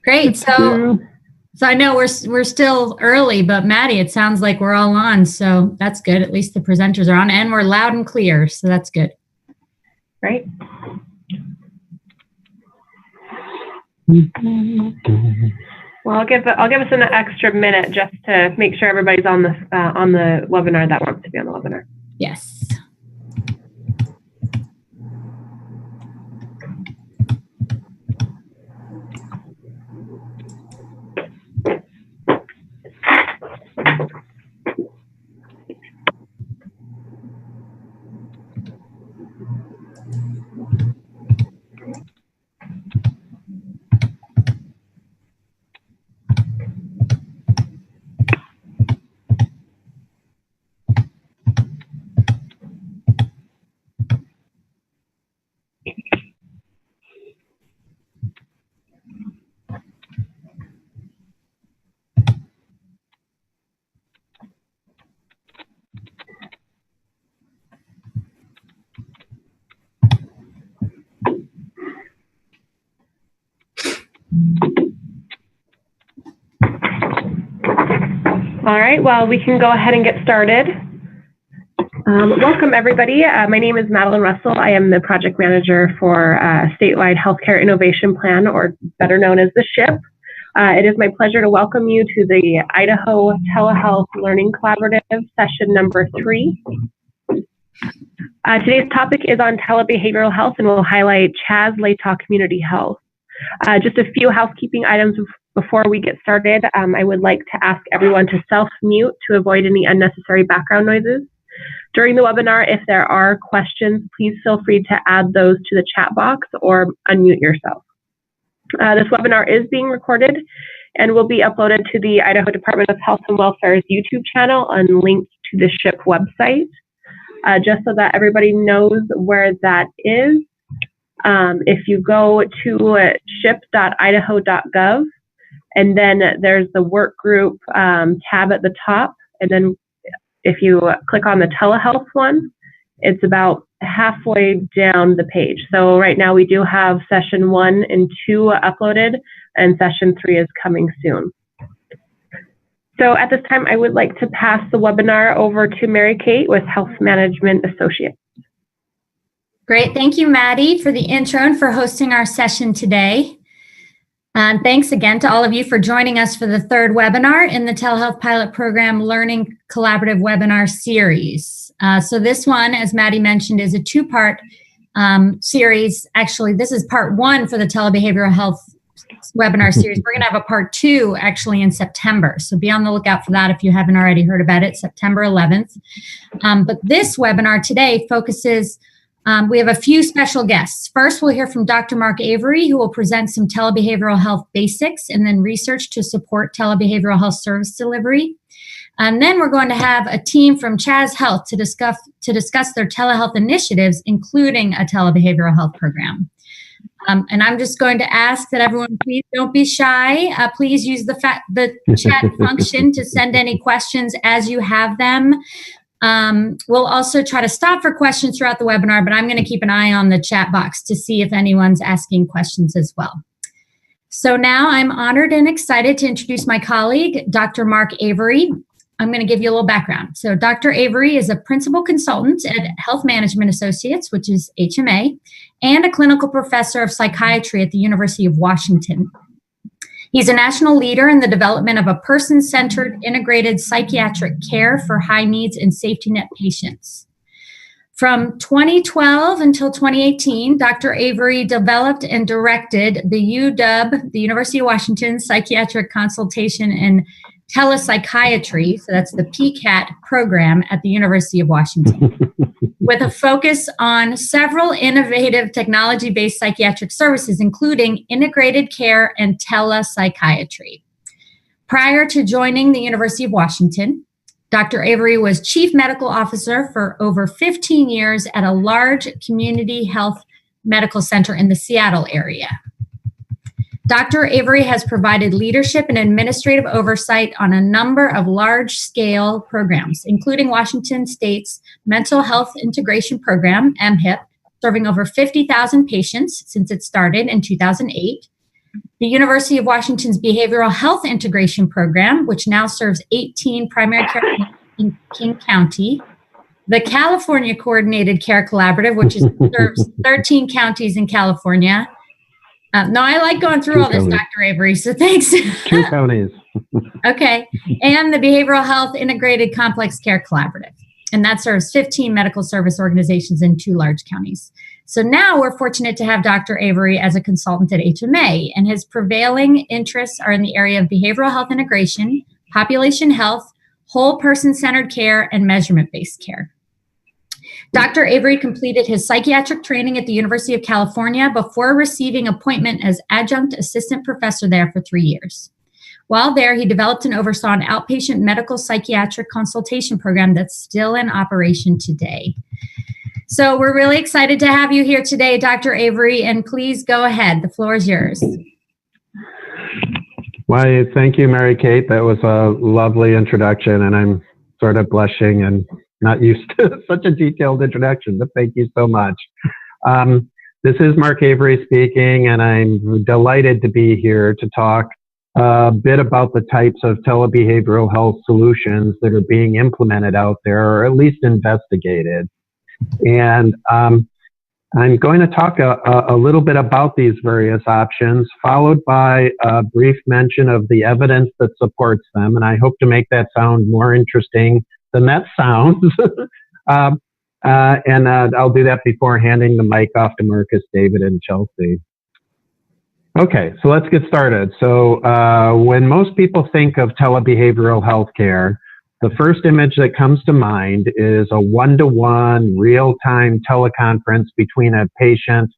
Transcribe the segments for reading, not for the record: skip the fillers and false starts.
Great. So I know we're still early, but Maddie, it sounds like we're all on. So that's good. At least the presenters are on, and we're loud and clear. So that's good. Right. Well, I'll give us an extra minute just to make sure everybody's on the webinar that wants to be on the webinar. Yes. All right, well, we can go ahead and get started. Welcome, everybody. My name is Madeline Russell. I am the project manager for Statewide Healthcare Innovation Plan, or better known as the SHIP. It is my pleasure to welcome you to the Idaho Telehealth Learning Collaborative session number 3. Today's topic is on telebehavioral health, and we'll highlight Chas-Latah Community Health. Just a few housekeeping items before we get started. I would like to ask everyone to self-mute to avoid any unnecessary background noises. During the webinar, if there are questions, please feel free to add those to the chat box or unmute yourself. This webinar is being recorded and will be uploaded to the Idaho Department of Health and Welfare's YouTube channel and linked to the SHIP website. Just so that everybody knows where that is, if you go to ship.idaho.gov, and then there's the work group tab at the top, and then if you click on the telehealth one, it's about halfway down the page. So right now we do have session 1 and 2 uploaded, and session 3 is coming soon. So at this time, I would like to pass the webinar over to Mary Kate with Health Management Associates. Great. Thank you, Maddie, for the intro and for hosting our session today. And thanks again to all of you for joining us for the 3rd webinar in the Telehealth Pilot Program Learning Collaborative Webinar Series. So this one, as Maddie mentioned, is a 2-part series. Actually, this is part 1 for the Telebehavioral Health webinar series. We're going to have a part 2 actually in September. So be on the lookout for that if you haven't already heard about it, September 11th. But this webinar today focuses we have a few special guests. First, we'll hear from Dr. Mark Avery, who will present some telebehavioral health basics and then research to support telebehavioral health service delivery. And then we're going to have a team from Chas Health to discuss their telehealth initiatives, including a telebehavioral health program. And I'm just going to ask that everyone please don't be shy. Please use the chat function to send any questions as you have them. We'll also try to stop for questions throughout the webinar, but I'm going to keep an eye on the chat box to see if anyone's asking questions as well. So now I'm honored and excited to introduce my colleague, Dr. Mark Avery. I'm going to give you a little background. So Dr. Avery is a principal consultant at Health Management Associates, which is HMA, and a clinical professor of psychiatry at the University of Washington. He's a national leader in the development of a person-centered integrated psychiatric care for high needs and safety net patients. From 2012 until 2018, Dr. Avery developed and directed the UW, the University of Washington Psychiatric Consultation and Telepsychiatry, so that's the PCAT program at the University of Washington, with a focus on several innovative technology-based psychiatric services, including integrated care and telepsychiatry. Prior to joining the University of Washington, Dr. Avery was Chief Medical Officer for over 15 years at a large community health medical center in the Seattle area. Dr. Avery has provided leadership and administrative oversight on a number of large-scale programs, including Washington State's Mental Health Integration Program, MHIP, serving over 50,000 patients since it started in 2008, the University of Washington's Behavioral Health Integration Program, which now serves 18 primary care clinics in King County, the California Coordinated Care Collaborative, which serves 13 counties in California. No, I like going through all this, Dr. Avery, so thanks. 2 counties. Okay. And the Behavioral Health Integrated Complex Care Collaborative. And that serves 15 medical service organizations in 2 large counties. So now we're fortunate to have Dr. Avery as a consultant at HMA, and his prevailing interests are in the area of behavioral health integration, population health, whole person-centered care, and measurement-based care. Dr. Avery completed his psychiatric training at the University of California before receiving appointment as adjunct assistant professor there for 3 years. While there, he developed and oversaw an outpatient medical psychiatric consultation program that's still in operation today. So we're really excited to have you here today, Dr. Avery, and please go ahead. The floor is yours. Why, thank you, Mary Kate. That was a lovely introduction, and I'm sort of blushing and not used to such a detailed introduction, but thank you so much. This is Mark Avery speaking, and I'm delighted to be here to talk a bit about the types of telebehavioral health solutions that are being implemented out there, or at least investigated. And I'm going to talk a little bit about these various options, followed by a brief mention of the evidence that supports them. And I hope to make that sound more interesting than that sounds. And I'll do that before handing the mic off to Marcus, David, and Chelsea. Okay, so let's get started. So when most people think of telebehavioral health care, the first image that comes to mind is a one-to-one real-time teleconference between a patient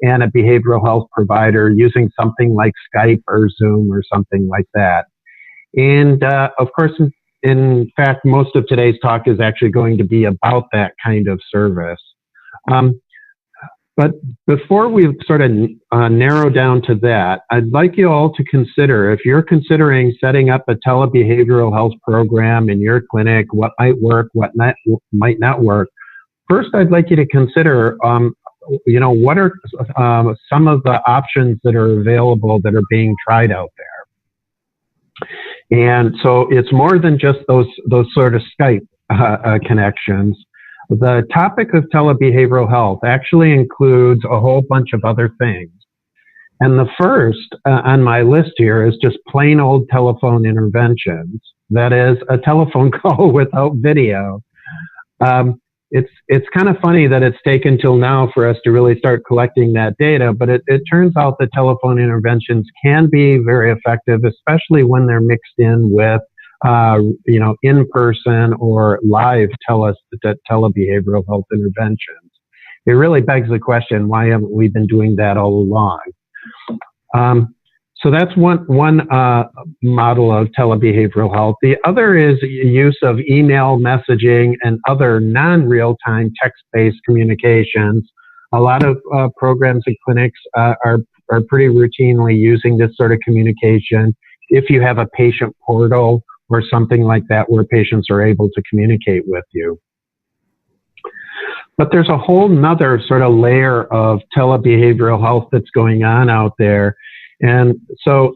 and a behavioral health provider using something like Skype or Zoom or something like that. And of course, in fact, most of today's talk is actually going to be about that kind of service. But before we sort of narrow down to that, I'd like you all to consider, if you're considering setting up a telebehavioral health program in your clinic, what might work, what might not work. First, I'd like you to consider, what are some of the options that are available that are being tried out there. And so it's more than just those sort of Skype connections. The topic of telebehavioral health actually includes a whole bunch of other things. And the first on my list here is just plain old telephone interventions. That is a telephone call without video. It's kind of funny that it's taken till now for us to really start collecting that data, but it turns out that telephone interventions can be very effective, especially when they're mixed in with in-person or live telebehavioral health interventions. It really begs the question, why haven't we been doing that all along? So that's one model of telebehavioral health. The other is use of email messaging and other non-real-time text-based communications. A lot of programs and clinics are pretty routinely using this sort of communication. If you have a patient portal or something like that where patients are able to communicate with you. But there's a whole nother sort of layer of telebehavioral health that's going on out there. And so,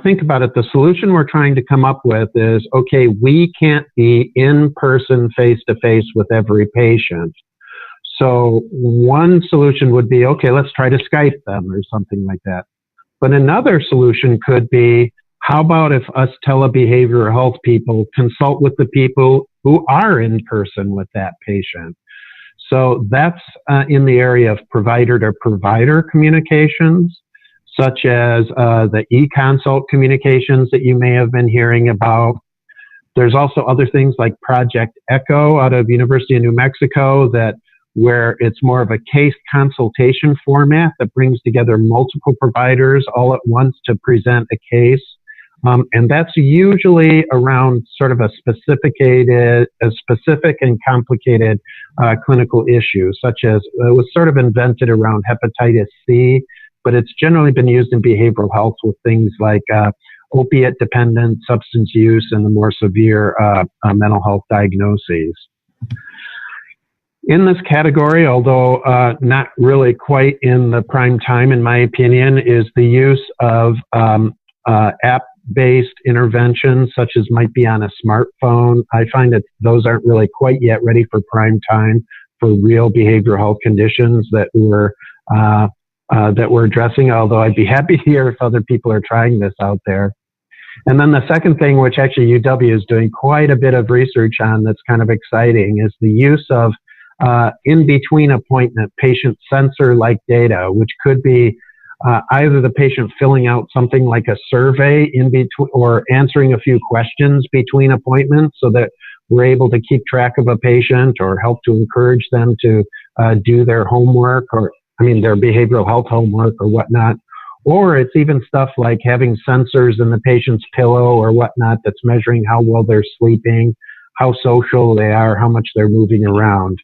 think about it. The solution we're trying to come up with is, okay, we can't be in person, face to face with every patient. So one solution would be, okay, let's try to Skype them or something like that. But another solution could be, how about if us telebehavioral health people consult with the people who are in person with that patient? So that's in the area of provider-to-provider communications, such as the e-consult communications that you may have been hearing about. There's also other things like Project Echo out of University of New Mexico where it's more of a case consultation format that brings together multiple providers all at once to present a case. And that's usually around sort of a specific and complicated clinical issue, such as it was sort of invented around hepatitis C, but it's generally been used in behavioral health with things like opiate dependent, substance use, and the more severe mental health diagnoses. In this category, although not really quite in the prime time, in my opinion, is the use of app-based interventions, such as might be on a smartphone. I find that those aren't really quite yet ready for prime time for real behavioral health conditions that we're addressing, although I'd be happy to hear if other people are trying this out there. And then the second thing, which actually UW is doing quite a bit of research on that's kind of exciting, is the use of in between appointment patient sensor-like data, which could be either the patient filling out something like a survey in between or answering a few questions between appointments so that we're able to keep track of a patient or help to encourage them to do their homework their behavioral health homework or whatnot. Or it's even stuff like having sensors in the patient's pillow or whatnot that's measuring how well they're sleeping, how social they are, how much they're moving around.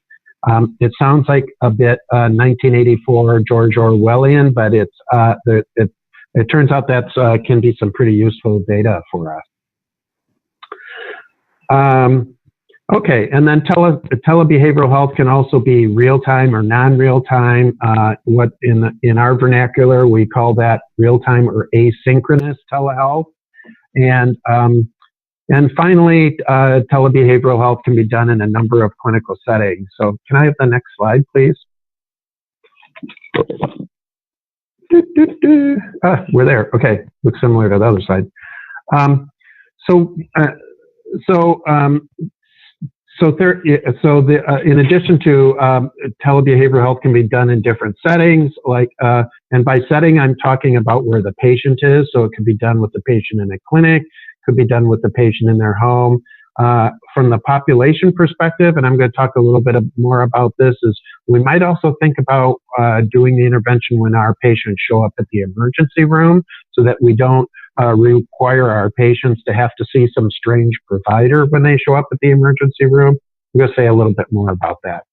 It sounds like a bit 1984 George Orwellian, but it turns out that can be some pretty useful data for us. Okay, and then telebehavioral health can also be real-time or non-real-time. What in our vernacular we call that real-time or asynchronous telehealth. And finally, telebehavioral health can be done in a number of clinical settings. So can I have the next slide, please? We're there. Okay, looks similar to the other side. In addition to telebehavioral health can be done in different settings, and by setting I'm talking about where the patient is. So it could be done with the patient in a clinic, could be done with the patient in their home. From the population perspective, and I'm going to talk a little bit more about this, is we might also think about doing the intervention when our patients show up at the emergency room so that we don't require our patients to have to see some strange provider when they show up at the emergency room. I'm going to say a little bit more about that.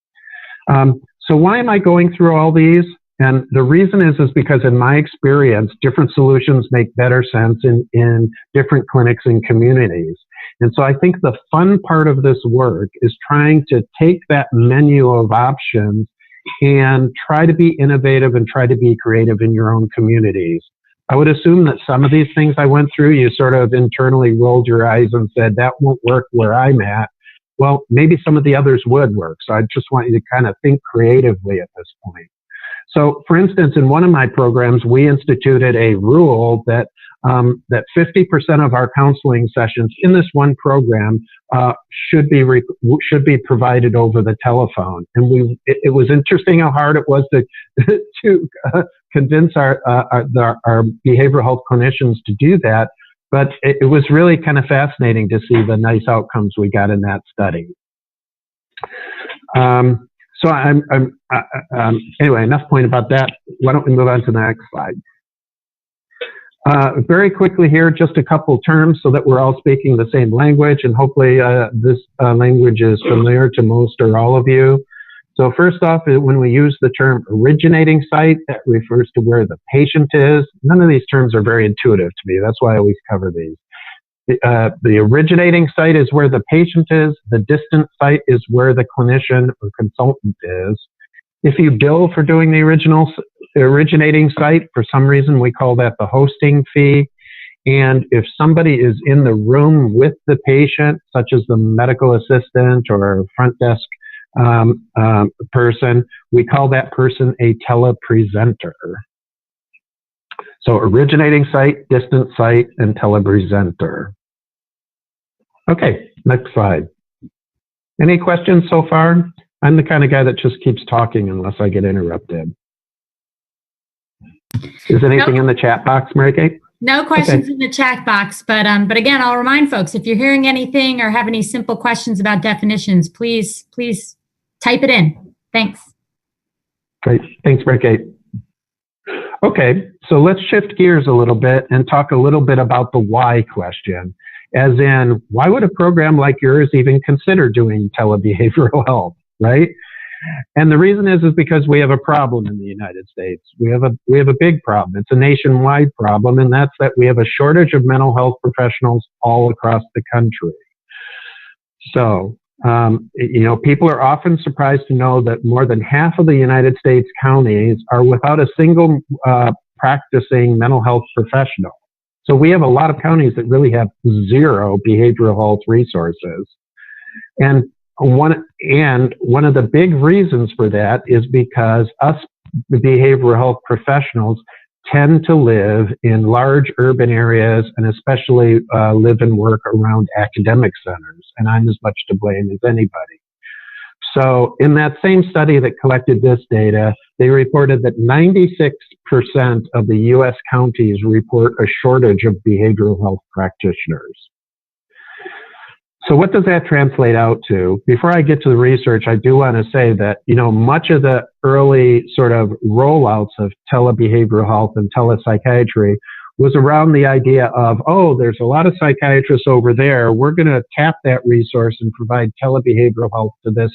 So why am I going through all these? And the reason is because in my experience, different solutions make better sense in different clinics and communities. And so I think the fun part of this work is trying to take that menu of options and try to be innovative and try to be creative in your own communities. I would assume that some of these things I went through, you sort of internally rolled your eyes and said, that won't work where I'm at. Well, maybe some of the others would work. So I just want you to kind of think creatively at this point. So, for instance, in one of my programs, we instituted a rule that 50% of our counseling sessions in this one program should be provided over the telephone. And it was interesting how hard it was to convince our behavioral health clinicians to do that. But it was really kind of fascinating to see the nice outcomes we got in that study. So anyway, enough point about that. Why don't we move on to the next slide? Very quickly here, just a couple terms so that we're all speaking the same language, and hopefully this language is familiar to most or all of you. So first off, when we use the term originating site, that refers to where the patient is. None of these terms are very intuitive to me. That's why I always cover these. The originating site is where the patient is. The distant site is where the clinician or consultant is. If you bill for doing the originating site, for some reason we call that the hosting fee. And if somebody is in the room with the patient, such as the medical assistant or front desk person, we call that person a telepresenter. So originating site, distant site, and telepresenter. Okay, next slide. Any questions so far? I'm the kind of guy that just keeps talking unless I get interrupted. Is anything in the chat box, Mary Kate? No questions in the chat box, but again, I'll remind folks, if you're hearing anything or have any simple questions about definitions, please type it in. Thanks. Great, thanks, Mary Kate. Okay, so let's shift gears a little bit and talk a little bit about the why question. As in, why would a program like yours even consider doing telebehavioral health, right? And the reason is because we have a problem in the United States. We have a big problem. It's a nationwide problem, and that's that we have a shortage of mental health professionals all across the country. So People are often surprised to know that more than half of the United States counties are without a single practicing mental health professional. So we have a lot of counties that really have zero behavioral health resources. And one of the big reasons for that is because us behavioral health professionals tend to live in large urban areas and especially live and work around academic centers. And I'm as much to blame as anybody. So in that same study that collected this data, they reported that 96% of the U.S. counties report a shortage of behavioral health practitioners. So what does that translate out to? Before I get to the research, I do want to say that, much of the early sort of rollouts of telebehavioral health and telepsychiatry was around the idea of, there's a lot of psychiatrists over there. We're going to tap that resource and provide telebehavioral health to this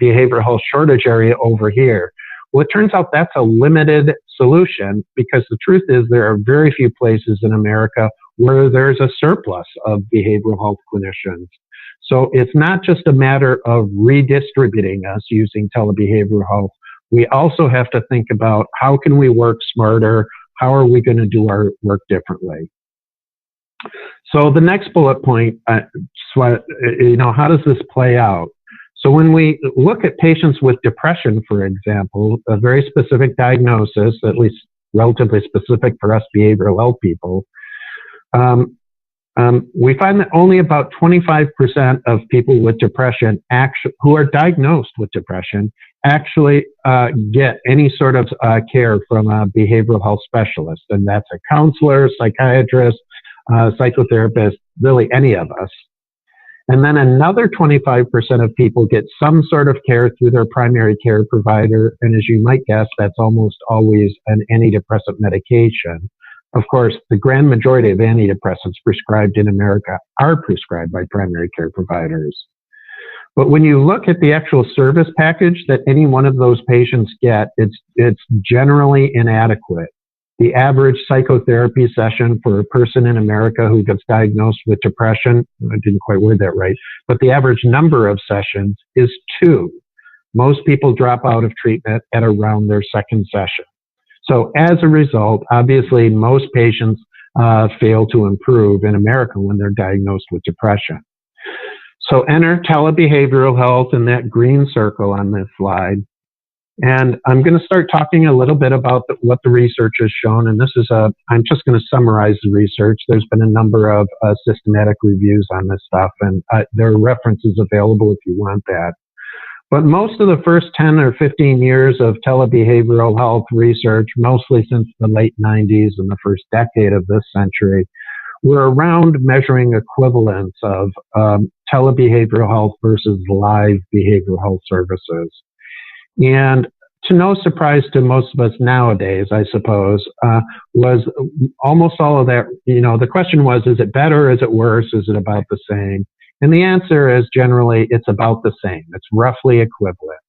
behavioral health shortage area over here. Well, it turns out that's a limited solution because the truth is there are very few places in America where there's a surplus of behavioral health clinicians. So it's not just a matter of redistributing us using telebehavioral health. We also have to think about how can we work smarter? How are we going to do our work differently? So the next bullet point, how does this play out? So when we look at patients with depression, for example, a very specific diagnosis, at least relatively specific for us behavioral health people, we find that only about 25% of people with depression who are diagnosed with depression actually get any sort of care from a behavioral health specialist. And that's a counselor, psychiatrist, psychotherapist, really any of us. And then another 25% of people get some sort of care through their primary care provider. And as you might guess, that's almost always an antidepressant medication. Of course, the grand majority of antidepressants prescribed in America are prescribed by primary care providers. But when you look at the actual service package that any one of those patients get, it's generally inadequate. The average psychotherapy session for a person in America who gets diagnosed with depression, I didn't quite word that right, but the average number of sessions is 2. Most people drop out of treatment at around their second session. So as a result, obviously, most patients fail to improve in America when they're diagnosed with depression. So enter telebehavioral health in that green circle on this slide. And I'm going to start talking a little bit about what the research has shown. And I'm just going to summarize the research. There's been a number of systematic reviews on this stuff, and there are references available if you want that. But most of the first 10 or 15 years of telebehavioral health research, mostly since the late 90s and the first decade of this century, were around measuring equivalence of telebehavioral health versus live behavioral health services. And to no surprise to most of us nowadays, I suppose, was almost all of that, the question was, is it better, is it worse, is it about the same? And the answer is generally it's about the same. It's roughly equivalent.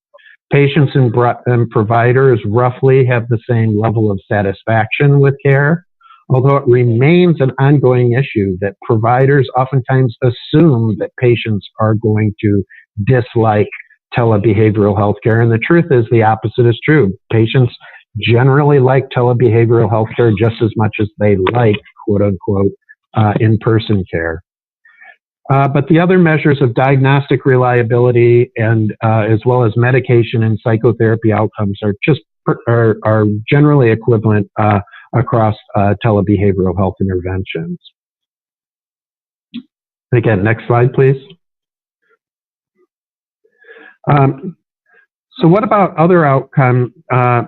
Patients and providers roughly have the same level of satisfaction with care, although it remains an ongoing issue that providers oftentimes assume that patients are going to dislike telebehavioral health care. And the truth is the opposite is true. Patients generally like telebehavioral health care just as much as they like, quote unquote, in-person care. But the other measures of diagnostic reliability and as well as medication and psychotherapy outcomes are generally equivalent across telebehavioral health interventions. Again, next slide, please. So what about other outcome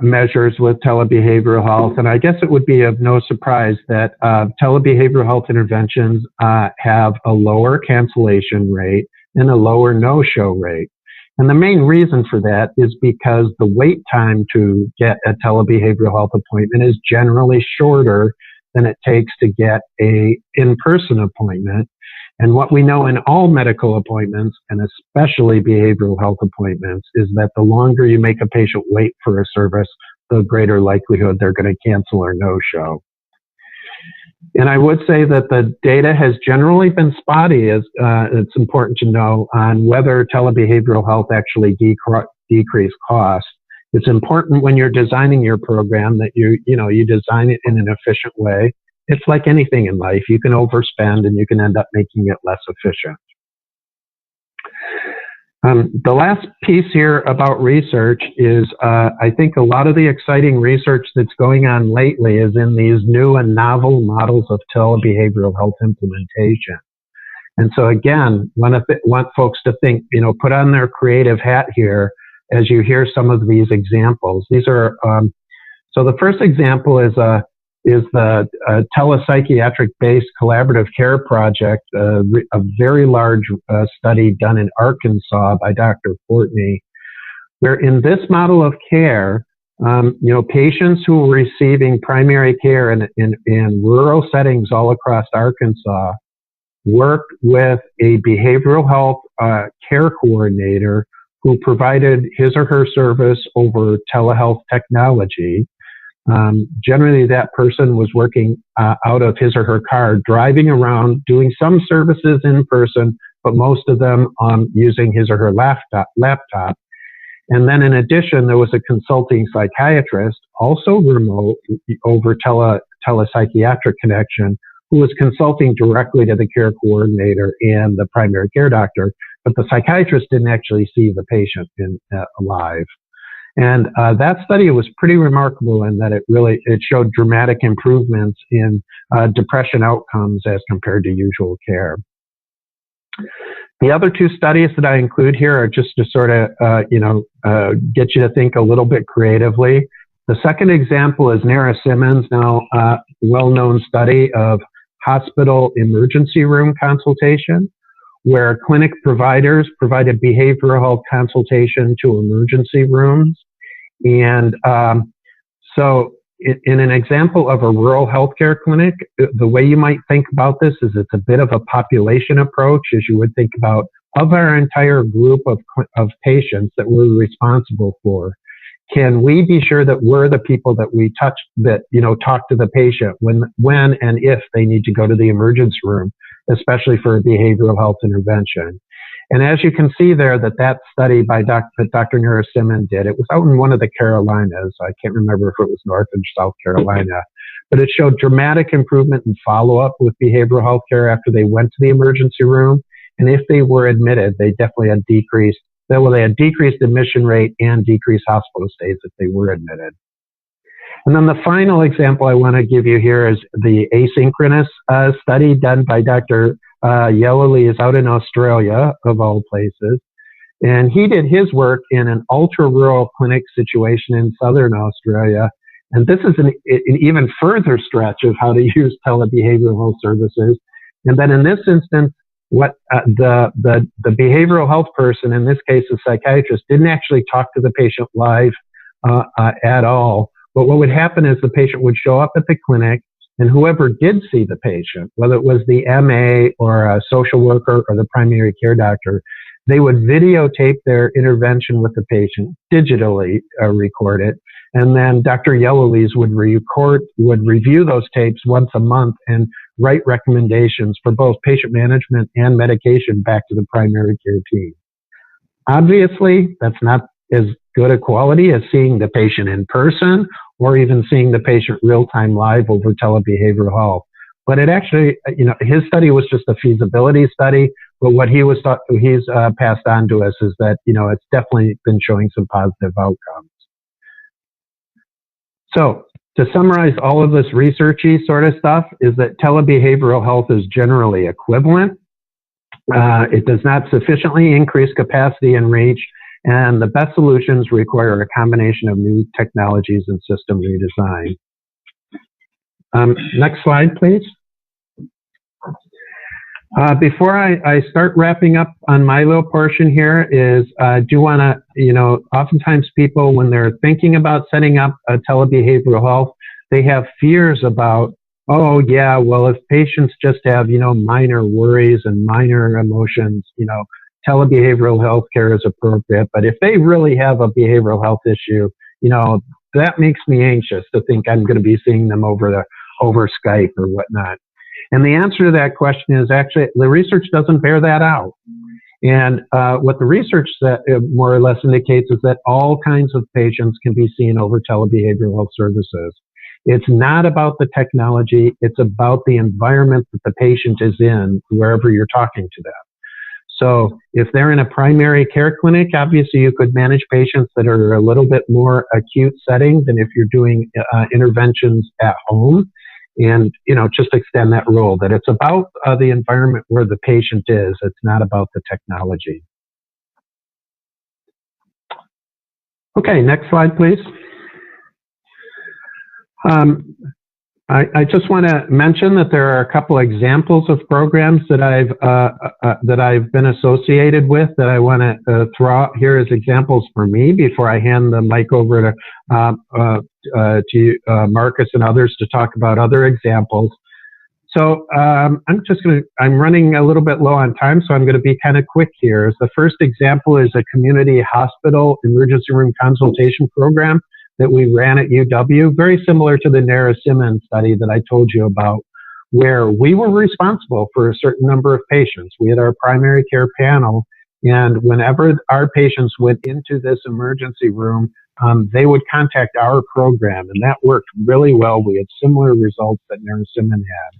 measures with telebehavioral health? And I guess it would be of no surprise that telebehavioral health interventions have a lower cancellation rate and a lower no-show rate. And the main reason for that is because the wait time to get a telebehavioral health appointment is generally shorter than it takes to get a in-person appointment. And what we know in all medical appointments, and especially behavioral health appointments, is that the longer you make a patient wait for a service, the greater likelihood they're going to cancel or no-show. And I would say that the data has generally been spotty, as it's important to know, on whether telebehavioral health actually decrease costs. It's important when you're designing your program that you design it in an efficient way. It's like anything in life. You can overspend and you can end up making it less efficient. The last piece here about research is I think a lot of the exciting research that's going on lately is in these new and novel models of telebehavioral health implementation. And so again, want folks to think, put on their creative hat here as you hear some of these examples. These are, so the first example is the telepsychiatric-based collaborative care project, a very large study done in Arkansas by Dr. Courtney, where in this model of care, patients who were receiving primary care in rural settings all across Arkansas worked with a behavioral health care coordinator who provided his or her service over telehealth technology. Generally, that person was working out of his or her car, driving around, doing some services in person, but most of them using his or her laptop. And then in addition, there was a consulting psychiatrist, also remote over telepsychiatric connection, who was consulting directly to the care coordinator and the primary care doctor, but the psychiatrist didn't actually see the patient alive. And that study was pretty remarkable in that it showed dramatic improvements in depression outcomes as compared to usual care. The other two studies that I include here are just to sort of, get you to think a little bit creatively. The second example is Nara Simmons' now well-known study of hospital emergency room consultation, where clinic providers provided behavioral health consultation to emergency rooms. And so in an example of a rural healthcare clinic, the way you might think about this is it's a bit of a population approach, as you would think about of our entire group of patients that we're responsible for. Can we be sure that we're the people that we touch, that, talk to the patient when and if they need to go to the emergency room, especially for a behavioral health intervention? And as you can see there, that study by Dr. Nara Simmons did, it was out in one of the Carolinas. I can't remember if it was North or South Carolina, but it showed dramatic improvement in follow-up with behavioral health care after they went to the emergency room. And if they were admitted, they definitely had decreased admission rate and decreased hospital stays if they were admitted. And then the final example I want to give you here is the asynchronous study done by Dr. Yellowly is out in Australia, of all places. And he did his work in an ultra-rural clinic situation in southern Australia. And this is an even further stretch of how to use telebehavioral health services. And then in this instance, what the behavioral health person, in this case a psychiatrist, didn't actually talk to the patient live at all. But what would happen is the patient would show up at the clinic, and whoever did see the patient, whether it was the MA or a social worker or the primary care doctor, they would videotape their intervention with the patient, digitally record it, and then Dr. Yellowlees would review those tapes once a month and write recommendations for both patient management and medication back to the primary care team. Obviously, that's not as good a quality as seeing the patient in person or even seeing the patient real-time live over telebehavioral health. But it actually, his study was just a feasibility study, but what he's passed on to us is that, it's definitely been showing some positive outcomes. So to summarize all of this researchy sort of stuff is that telebehavioral health is generally equivalent. It does not sufficiently increase capacity and reach, and the best solutions require a combination of new technologies and system redesign. Next slide, please. Before I start wrapping up on my little portion here is I do want to, oftentimes people, when they're thinking about setting up a telebehavioral health, they have fears about, oh yeah, well, if patients just have, minor worries and minor emotions, telebehavioral health care is appropriate. But if they really have a behavioral health issue, that makes me anxious to think I'm going to be seeing them over Skype or whatnot. And the answer to that question is actually the research doesn't bear that out. And what the research more or less indicates is that all kinds of patients can be seen over telebehavioral health services. It's not about the technology, it's about the environment that the patient is in, wherever you're talking to them. So if they're in a primary care clinic, obviously you could manage patients that are a little bit more acute setting than if you're doing interventions at home. And, just extend that rule that it's about the environment where the patient is. It's not about the technology. Okay, next slide, please. I just want to mention that there are a couple examples of programs that I've been associated with that I want to throw out here as examples for me before I hand the mic over to Marcus and others to talk about other examples. So I'm running a little bit low on time, so I'm going to be kind of quick here. The first example is a community hospital emergency room consultation program that we ran at UW, very similar to the Narasimhan study that I told you about, where we were responsible for a certain number of patients. We had our primary care panel, and whenever our patients went into this emergency room, they would contact our program, and that worked really well. We had similar results that Narasimhan had.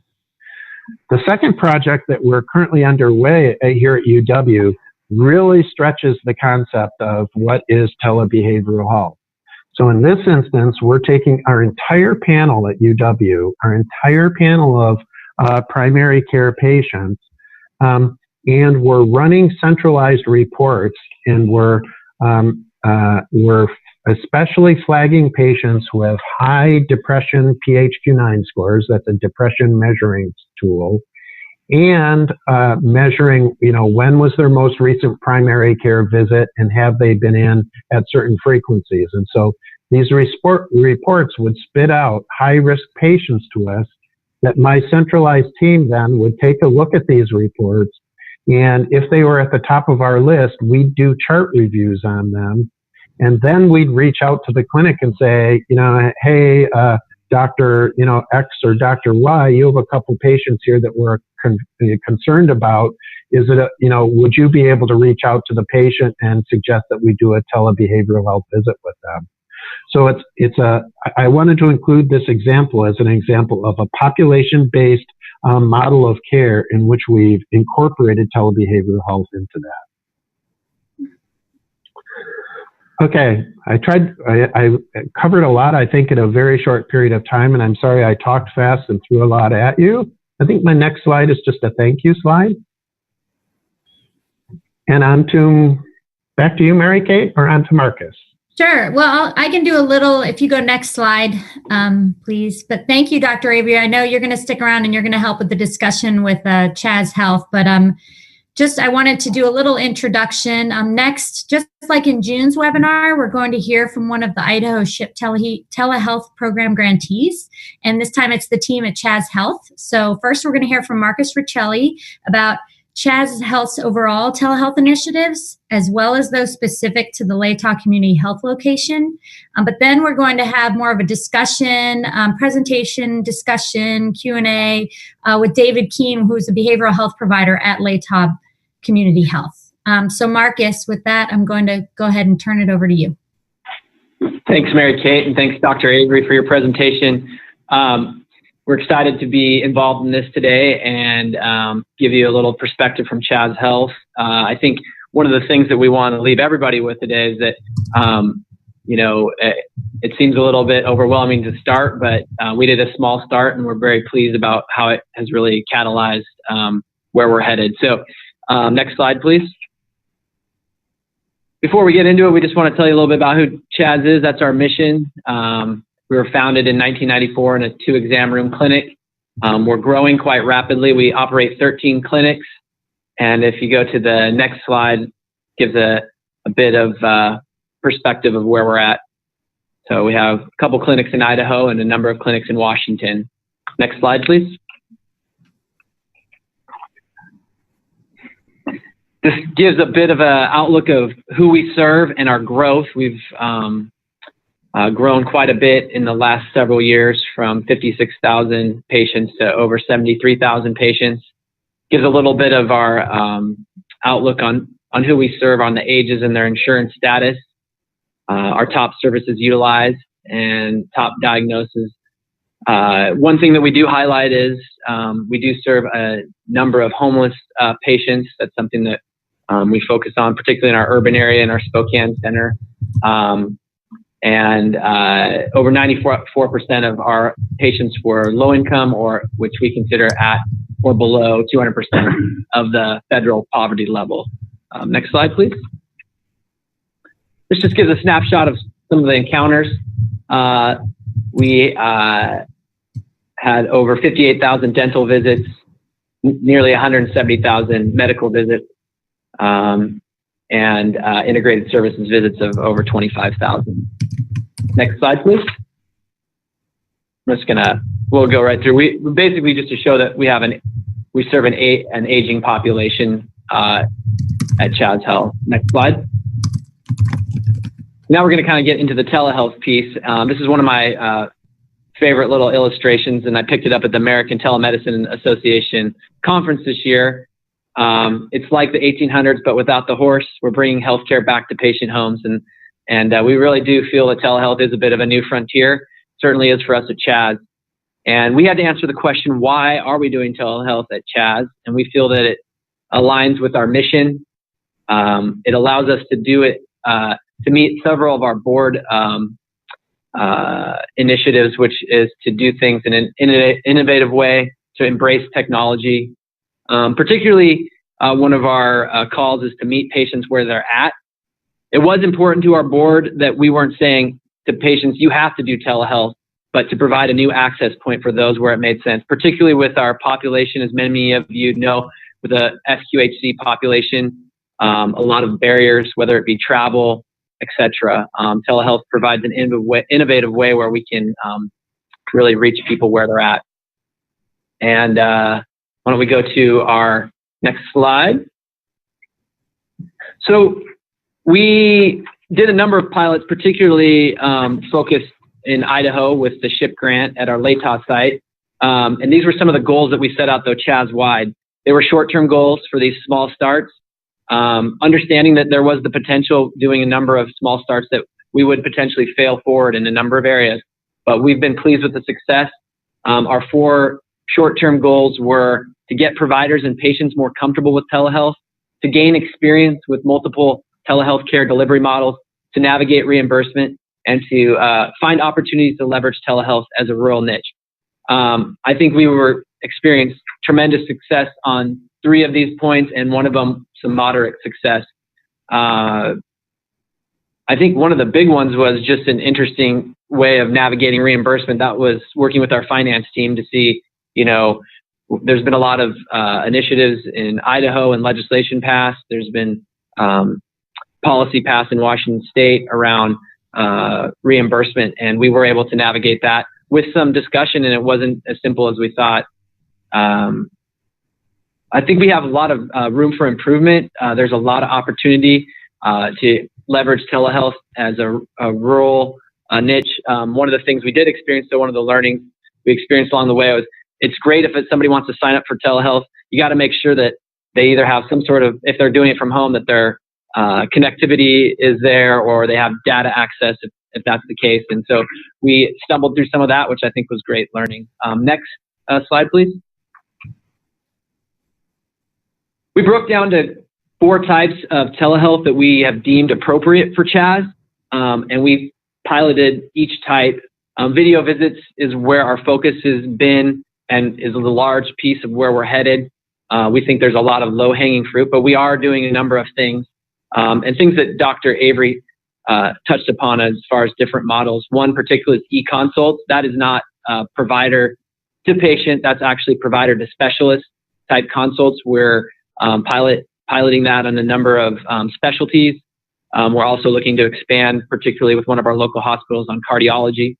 The second project that we're currently underway here at UW really stretches the concept of what is telebehavioral health. So in this instance, we're taking our entire panel at UW, our entire panel of primary care patients, and we're running centralized reports, and we're especially flagging patients with high depression PHQ-9 scores. That's a depression measuring tool. And measuring, when was their most recent primary care visit, and have they been in at certain frequencies. And so these reports would spit out high-risk patients to us that my centralized team then would take a look at these reports. And if they were at the top of our list, we'd do chart reviews on them. And then we'd reach out to the clinic and say, hey, Dr. X or Dr. Y, you have a couple patients here that we're concerned about. Is it would you be able to reach out to the patient and suggest that we do a telebehavioral health visit with them? So I wanted to include this example as an example of a population-based model of care in which we've incorporated telebehavioral health into that. Okay, I covered a lot, I think, in a very short period of time, and I'm sorry I talked fast and threw a lot at you. I think my next slide is just a thank you slide. And back to you, Mary Kate, or on to Marcus? Sure. Well, I can do a little, if you go next slide, please. But thank you, Dr. Avery. I know you're going to stick around and you're going to help with the discussion with Chaz Health, but I wanted to do a little introduction. Next, just like in June's webinar, we're going to hear from one of the Idaho SHIP telehealth program grantees. And this time it's the team at Chaz Health. So first we're going to hear from Marcus Riccelli about Chaz Health's overall telehealth initiatives, as well as those specific to the Latah Community Health location. But then we're going to have more of a discussion, presentation, discussion, Q&A with David Keem, who's a behavioral health provider at Latah Community Health. So Marcus, with that, I'm going to go ahead and turn it over to you. Thanks, Mary Kate, and thanks, Dr. Avery, for your presentation. We're excited to be involved in this today and give you a little perspective from Chaz Health. I think one of the things that we want to leave everybody with today is that, it seems a little bit overwhelming to start, but we did a small start and we're very pleased about how it has really catalyzed where we're headed. So next slide, please. Before we get into it, we just want to tell you a little bit about who Chaz is. That's our mission. We were founded in 1994 in a 2-exam room clinic. We're growing quite rapidly. We operate 13 clinics. And if you go to the next slide, gives a bit of perspective of where we're at. So we have a couple clinics in Idaho and a number of clinics in Washington. Next slide, please. This gives a bit of an outlook of who we serve and our growth. We've grown quite a bit in the last several years, from 56,000 patients to over 73,000 patients. Gives a little bit of our outlook on who we serve, on the ages and their insurance status, our top services utilized, and top diagnoses. One thing that we do highlight is we do serve a number of homeless patients. That's something that we focus on, particularly in our urban area and our Spokane Center. And over 94% of our patients were low income, or which we consider at or below 200% of the federal poverty level. Next slide, please. This just gives a snapshot of some of the encounters. We had over 58,000 dental visits, nearly 170,000 medical visits, and integrated services visits of over 25,000. Next slide, please. I'm just we'll go right through. We basically, just to show that we serve an aging population at Chaz Health. Next slide. Now we're going to kind of get into the telehealth piece. This is one of my favorite little illustrations, and I picked it up at the American Telemedicine Association conference this year. It's like the 1800s, but without the horse. We're bringing healthcare back to patient homes, and we really do feel that telehealth is a bit of a new frontier. Certainly is for us at Chaz. And we had to answer the question, why are we doing telehealth at Chaz? And we feel that it aligns with our mission. It allows us to do it, to meet several of our board initiatives, which is to do things in an innovative way, to embrace technology. Particularly, one of our calls is to meet patients where they're at. It was important to our board that we weren't saying to patients, you have to do telehealth, but to provide a new access point for those where it made sense, particularly with our population, as many of you know, with the SQHC population, a lot of barriers, whether it be travel, etc. Telehealth provides an innovative way where we can really reach people where they're at. And why don't we go to our next slide? So we did a number of pilots, particularly focused in Idaho with the SHIP grant at our Latah site. And these were some of the goals that we set out, though, Chaz-wide. They were short-term goals for these small starts, understanding that there was the potential doing a number of small starts that we would potentially fail forward in a number of areas. But we've been pleased with the success. Our 4 short-term goals were to get providers and patients more comfortable with telehealth, to gain experience with multiple telehealth care delivery models, to navigate reimbursement, and to find opportunities to leverage telehealth as a rural niche. I think we experienced tremendous success on 3 of these points, and one of them some moderate success. I think one of the big ones was just an interesting way of navigating reimbursement. That was working with our finance team to see, there's been a lot of initiatives in Idaho and legislation passed. There's been policy passed in Washington State around reimbursement, and we were able to navigate that with some discussion, and it wasn't as simple as we thought. I think we have a lot of room for improvement. There's a lot of opportunity to leverage telehealth as a rural niche. One of the things we did experience, so one of the learnings we experienced along the way was, it's great if somebody wants to sign up for telehealth, you got to make sure that they either have some sort of, if they're doing it from home, that their connectivity is there, or they have data access if that's the case. And so we stumbled through some of that, which I think was great learning. Next slide, please. We broke down to 4 types of telehealth that we have deemed appropriate for Chaz, and we piloted each type. Video visits is where our focus has been and is a large piece of where we're headed. We think there's a lot of low-hanging fruit, but we are doing a number of things, and things that Dr. Avery touched upon as far as different models. One particular is e-consults. That is not provider to patient. That's actually provider to specialist type consults. We're piloting that on a number of specialties. We're also looking to expand, particularly with one of our local hospitals, on cardiology.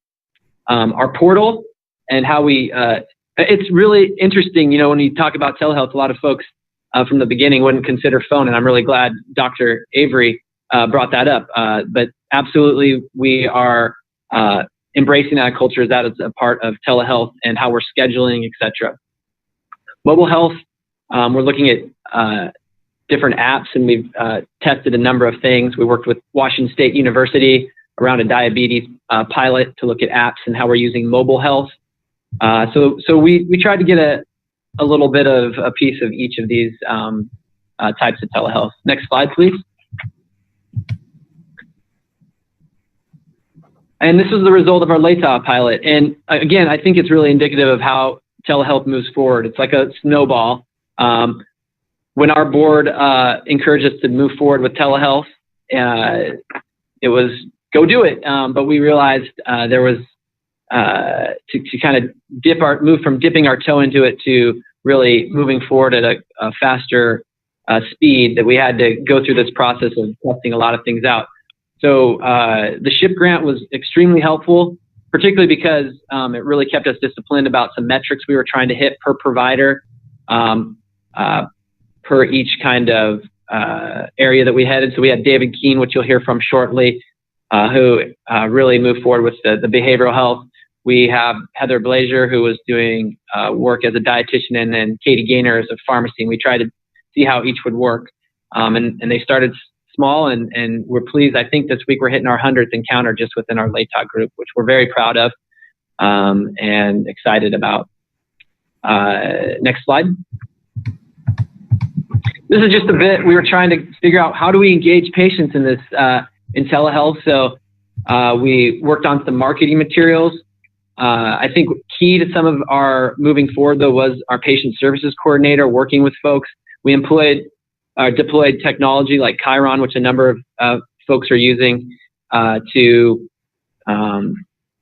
Our portal and how we, it's really interesting, when you talk about telehealth, a lot of folks from the beginning wouldn't consider phone, and I'm really glad Dr. Avery brought that up. But absolutely, we are embracing that culture as that is a part of telehealth and how we're scheduling, etc. Mobile health, we're looking at different apps, and we've tested a number of things. We worked with Washington State University around a diabetes pilot to look at apps and how we're using mobile health. So we tried to get a little bit of a piece of each of these types of telehealth. Next slide, please. And this is the result of our LATOP pilot. And again, I think it's really indicative of how telehealth moves forward. It's like a snowball. When our board encouraged us to move forward with telehealth, it was go do it. But we realized there was to kind of move from dipping our toe into it to really moving forward at a faster speed, that we had to go through this process of testing a lot of things out. So the SHIP grant was extremely helpful, particularly because it really kept us disciplined about some metrics we were trying to hit per provider, per each kind of area that we headed. So we had David Keene, which you'll hear from shortly, who really moved forward with the behavioral health. We have Heather Blazier, who was doing work as a dietitian, and then Katie Gaynor as a pharmacy. And we tried to see how each would work. And they started small, and we're pleased. I think this week we're hitting our 100th encounter just within our LATOC group, which we're very proud of and excited about. Next slide. This is just a bit, we were trying to figure out how do we engage patients in this, in telehealth. So we worked on some marketing materials. I think key to some of our moving forward, though, was our patient services coordinator working with folks. We deployed technology like Chiron, which a number of folks are using to,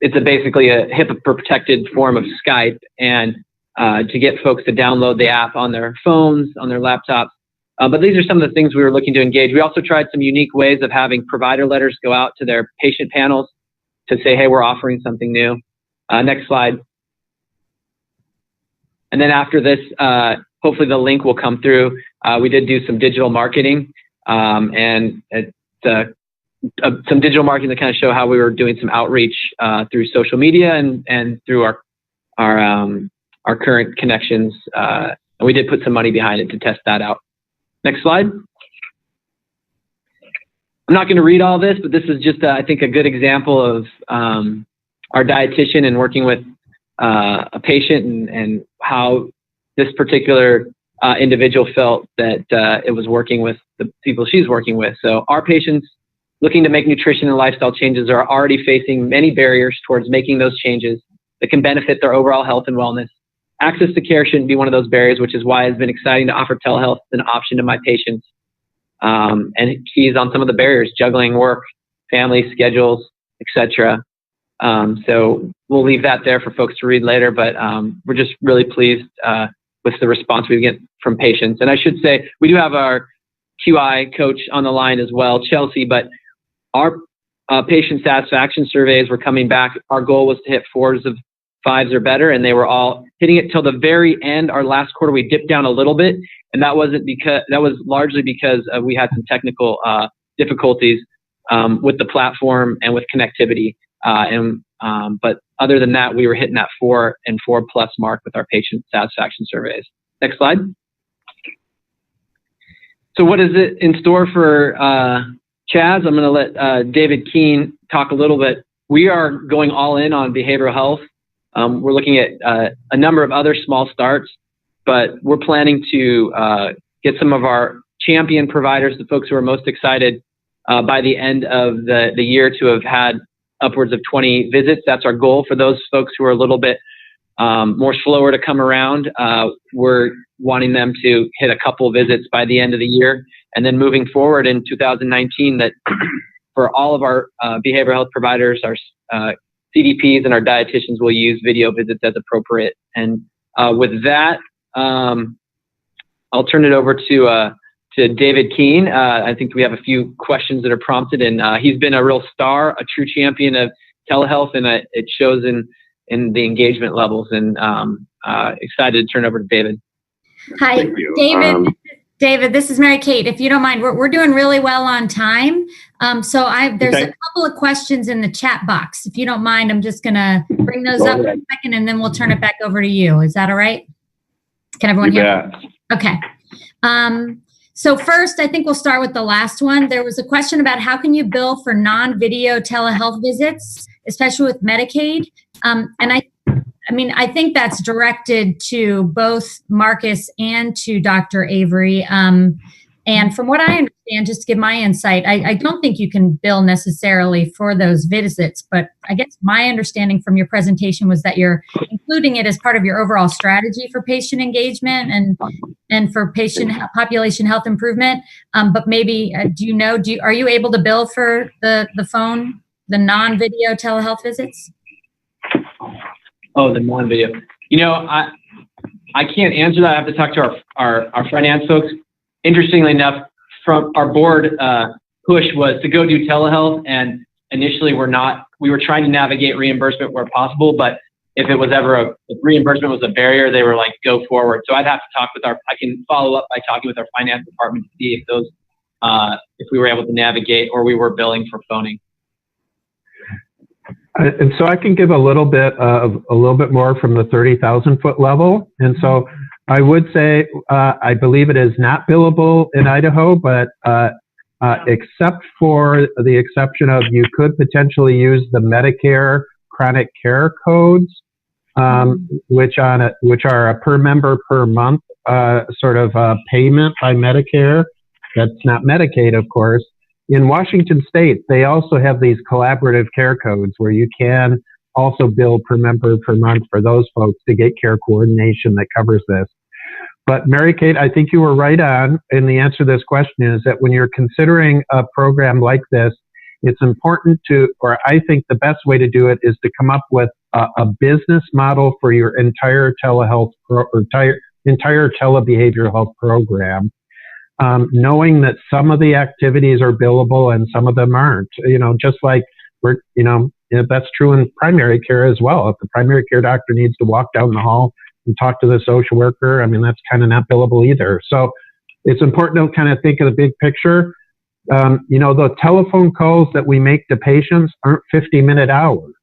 it's basically a HIPAA-protected form of Skype, and to get folks to download the app on their phones, on their laptops. But these are some of the things we were looking to engage. We also tried some unique ways of having provider letters go out to their patient panels to say, hey, we're offering something new. Next slide. And then after this, hopefully the link will come through. We did do some digital marketing and some digital marketing to kind of show how we were doing some outreach through social media and through our current connections. And we did put some money behind it to test that out. Next slide. I'm not going to read all this, but this is just, I think, a good example of our dietitian and working with a patient and how this particular individual felt that it was working with the people she's working with. So our patients looking to make nutrition and lifestyle changes are already facing many barriers towards making those changes that can benefit their overall health and wellness. Access to care shouldn't be one of those barriers, which is why it's been exciting to offer telehealth as an option to my patients. And keys on some of the barriers, juggling work, family schedules, etc. So we'll leave that there for folks to read later, but we're just really pleased with the response we get from patients. And I should say, we do have our QI coach on the line as well, Chelsea, but our patient satisfaction surveys were coming back. Our goal was to hit 4s of 5s or better, and they were all hitting it till the very end. Our last quarter, we dipped down a little bit, and that was largely because we had some technical difficulties with the platform and with connectivity. But other than that, we were hitting that 4 and 4+ mark with our patient satisfaction surveys. Next slide. So what is it in store for Chaz? I'm going to let David Keene talk a little bit. We are going all in on behavioral health. We're looking at a number of other small starts, but we're planning to get some of our champion providers, the folks who are most excited, by the end of the year to have had upwards of 20 visits. That's our goal. For those folks who are a little bit more slower to come around, we're wanting them to hit a couple visits by the end of the year. And then moving forward in 2019, that for all of our behavioral health providers, our CDPs and our dietitians will use video visits as appropriate. And with that, I'll turn it over to David Keene. I think we have a few questions that are prompted, and he's been a real star, a true champion of telehealth, and it shows in the engagement levels. And excited to turn over to David. Hi, Thank you. David. David, this is Mary Kate. If you don't mind, we're doing really well on time. There's a couple of questions in the chat box. If you don't mind, I'm just going to bring those up for a second, and then we'll turn it back over to you. Is that all right? Can everyone hear? Okay. So first, I think we'll start with the last one. There was a question about how can you bill for non-video telehealth visits, especially with Medicaid. I think that's directed to both Marcus and to Dr. Avery. And from what I understand, just to give my insight, I don't think you can bill necessarily for those visits, but I guess my understanding from your presentation was that you're including it as part of your overall strategy for patient engagement and for patient population health improvement. But maybe, are you able to bill for the phone, the non-video telehealth visits? Oh, the non-video. I can't answer that. I have to talk to our finance folks. Interestingly enough, from our board push was to go do telehealth, and initially we were trying to navigate reimbursement where possible, but if it was ever if reimbursement was a barrier, they were like, go forward. So I'd have to talk with I can follow up by talking with our finance department to see if we were able to navigate or we were billing for phoning. And so I can give a little bit more from the 30,000 foot level. And so I would say, I believe it is not billable in Idaho, but except for the exception of you could potentially use the Medicare chronic care codes, which are a per member per month sort of payment by Medicare. That's not Medicaid, of course. In Washington State, they also have these collaborative care codes where you can also bill per member per month for those folks to get care coordination that covers this. But Mary Kate, I think you were right on, and the answer to this question is that when you're considering a program like this, it's important or I think the best way to do it is to come up with a business model for your entire telehealth entire telebehavioral health program. Knowing that some of the activities are billable and some of them aren't, just like that's true in primary care as well. If the primary care doctor needs to walk down the hall and talk to the social worker, that's kind of not billable either. So it's important to kind of think of the big picture. The telephone calls that we make to patients aren't 50-minute hours.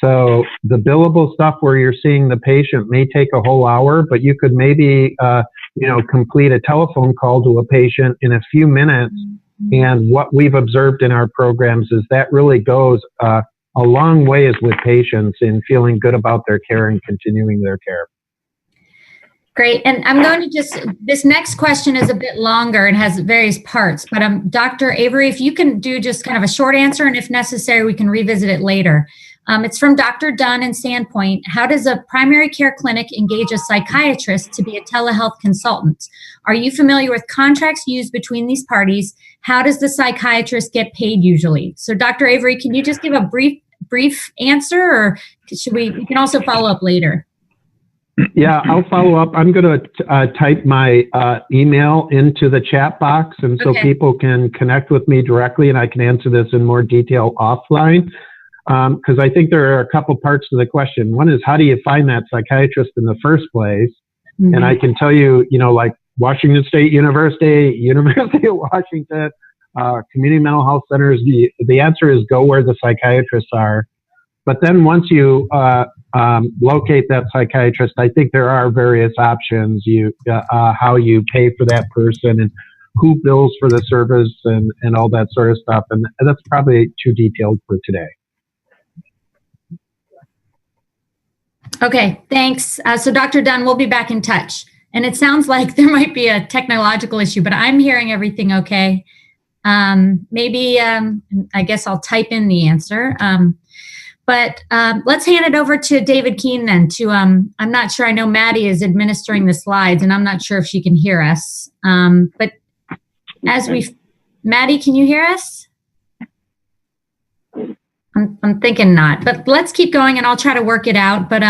So the billable stuff where you're seeing the patient may take a whole hour, but you could maybe complete a telephone call to a patient in a few minutes. And what we've observed in our programs is that really goes a long ways with patients in feeling good about their care and continuing their care. Great. And I'm going to this next question is a bit longer and has various parts, but Dr. Avery, if you can do just kind of a short answer, and if necessary, we can revisit it later. It's from Dr. Dunn in Sandpoint. How does a primary care clinic engage a psychiatrist to be a telehealth consultant? Are you familiar with contracts used between these parties? How does the psychiatrist get paid usually? So Dr. Avery, can you just give a brief answer, or we can also follow up later? Yeah, I'll follow up. I'm going to type my email into the chat box, and so people can connect with me directly, and I can answer this in more detail offline. Because I think there are a couple parts to the question. One is, how do you find that psychiatrist in the first place? Mm-hmm. And I can tell you, like Washington State University, University of Washington, community mental health centers, the answer is go where the psychiatrists are. But then once you locate that psychiatrist, I think there are various options. How you pay for that person and who bills for the service and all that sort of stuff. And that's probably too detailed for today. Okay, thanks. So Dr. Dunn, we'll be back in touch. And it sounds like there might be a technological issue, but I'm hearing everything okay. Maybe, I guess I'll type in the answer. But let's hand it over to David Keene then I'm not sure, I know Maddie is administering the slides and I'm not sure if she can hear us. But Maddie, can you hear us? I'm thinking not, but let's keep going and I'll try to work it out. But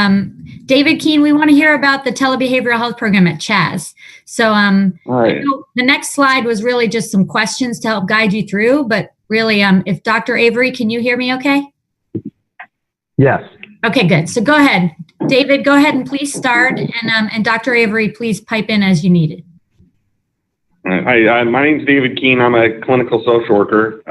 David Keene, we want to hear about the telebehavioral health program at Chaz. So right. The next slide was really just some questions to help guide you through, but really, if Dr. Avery, can you hear me okay? Yes. Okay, good. So go ahead. David, go ahead and please start. And Dr. Avery, please pipe in as you need it. Hi, my name's David Keene. I'm a clinical social worker.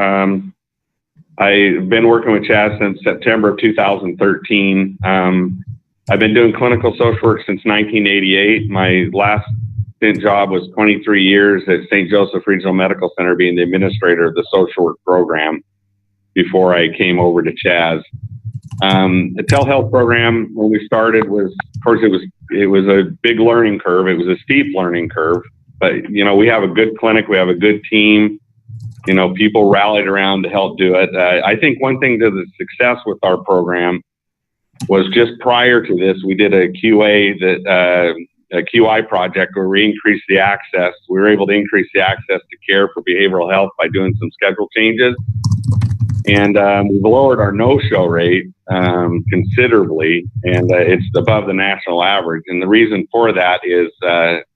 I've been working with Chaz since September of 2013. I've been doing clinical social work since 1988. My last stint job was 23 years at St. Joseph Regional Medical Center, being the administrator of the social work program before I came over to Chaz. The telehealth program, when we started, was, of course, it was a big learning curve. It was a steep learning curve, but we have a good clinic, we have a good team. People rallied around to help do it. I think one thing to the success with our program was just prior to this, we did a QI project where we increased the access. We were able to increase the access to care for behavioral health by doing some schedule changes. And we've lowered our no-show rate considerably, and it's above the national average. And the reason for that is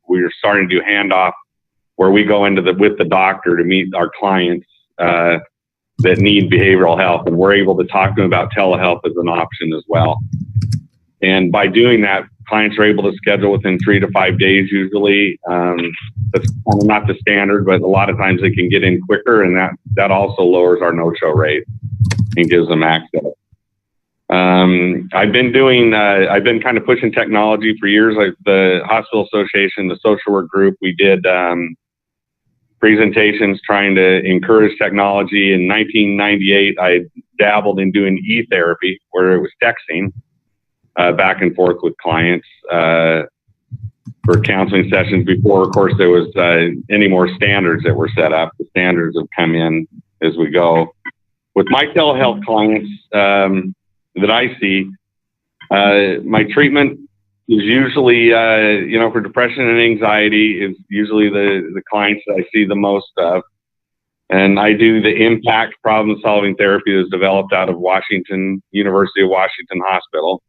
we're starting to do handoff where we go into with the doctor to meet our clients that need behavioral health, and we're able to talk to them about telehealth as an option as well. And by doing that, clients are able to schedule within 3 to 5 days usually. That's kind of not the standard, but a lot of times they can get in quicker, and that also lowers our no-show rate and gives them access. I've been kind of pushing technology for years. Like the Hospital Association, the social work group, we did presentations trying to encourage technology. In 1998, I dabbled in doing e-therapy, where it was texting back and forth with clients for counseling sessions before, of course, there was any more standards that were set up. The standards have come in as we go. With my telehealth clients that I see, my treatment is usually, for depression and anxiety is usually the clients that I see the most of. And I do the impact problem-solving therapy that's developed out of University of Washington Hospital.